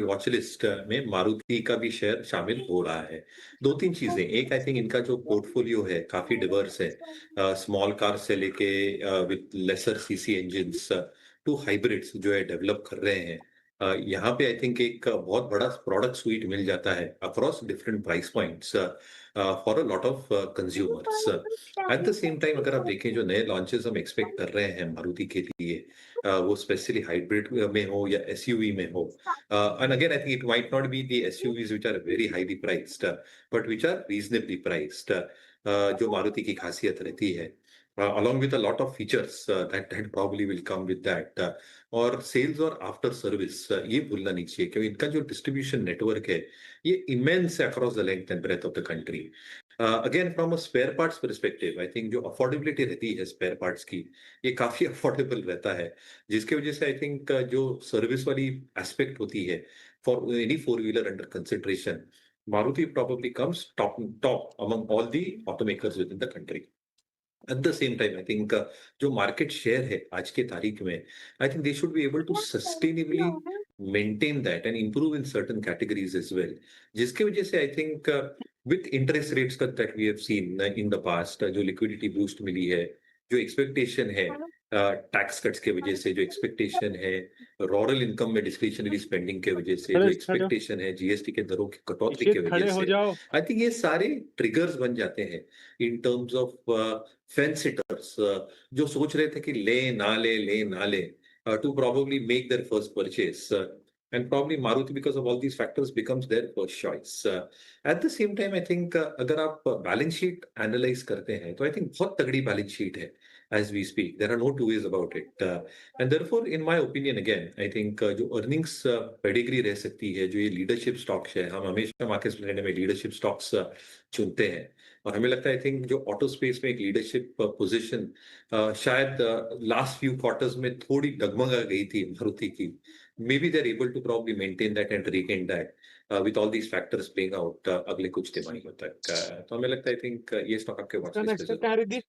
Watch list में मारुति का भी शेयर शामिल हो रहा है। 2-3 चीजें, एक आई थिंक इनका जो पोर्टफोलियो है काफी डिवर्स है। स्मॉल कार से लेके with lesser CC engines to hybrids जो है डेवलप कर रहे हैं। यहाँ पे आई थिंक एक बहुत बड़ा प्रोडक्ट स्वीट मिल जाता है across different price points for a lot of consumers. At the same time अगर आप देखें जो नए लॉन्चेस हम एक्सपेक्ट कर रहे हैं मारुति के लिए, वो स्पेशली हाइब्रिड में हो या एसयूवी में हो, and again I think it might not be the SUVs which are very highly priced, but which are reasonably priced, जो मारुति की खासियत रहती है, along with a lot of features that probably will come with that, और sales और after service ये भूलना नहीं चाहिए क्योंकि इनका जो डिस्ट्रीब्यूशन नेटवर्क है ये इमेंस है across the length and breadth of the country. Again from a spare parts perspective I think जो अफोर्डेबिलिटी रहती है स्पेयर पार्ट्स की, ये काफी अफोर्डेबल रहता है, जिसकी वजह से आई थिंक जो सर्विस वाली एस्पेक्ट होती है for any four wheeler under consideration, Maruti probably comes top among all the automakers within the country. At the same time, I think जो मार्केट शेयर है आज के तारीख में, I think they should be able to sustainably maintain that and improve इन certain categories as well, जिसके वजह से I think with interest rates cut that we have seen in the past, जो लिक्विडिटी बूस्ट मिली है, जो expectation है tax cuts के वजह से, जो एक्सपेक्टेशन है रूरल इनकम में डिस्क्रिशनरी स्पेंडिंग के वजह से, जो खड़े खड़े एक्सपेक्टेशन है जीएसटी के दरों की कटौती के इशित वजह खड़े हो से, जाओ। आई थिंक ये सारे ट्रिगर्स बन जाते हैं in terms of fence seaters, जो सोच रहे थे कि ले ना ले, to probably make their first purchase, and probably Maruti because of all these factors becomes their first choice. At the same time I think अगर आप बैलेंस शीट एनालाइज करते हैं तो आई थिंक बहुत तगड़ी बैलेंस शीट है as we speak. There are no two ways about it. And therefore, in my opinion, again, I think जो earnings pedigree रह सकती है, जो ये लीडरशिप स्टॉक्स है, हम हमेशा मार्केट लेने में लीडरशिप स्टॉक्स चुनते हैं, और हमें लगता है आई थिंक जो ऑटो स्पेस में एक लीडरशिप पोजीशन शायद लास्ट फ्यू क्वार्टर्स में थोड़ी डगमगा गई थी मारुति की, maybe they are able to probably maintain that and retain that with all these factors playing out अगले कुछ तिमाहियों तक। तो हमें लगता है आई थिंक ये स्टॉक आपके वॉच लिस्ट पे नेक्स्ट जरूर। क्या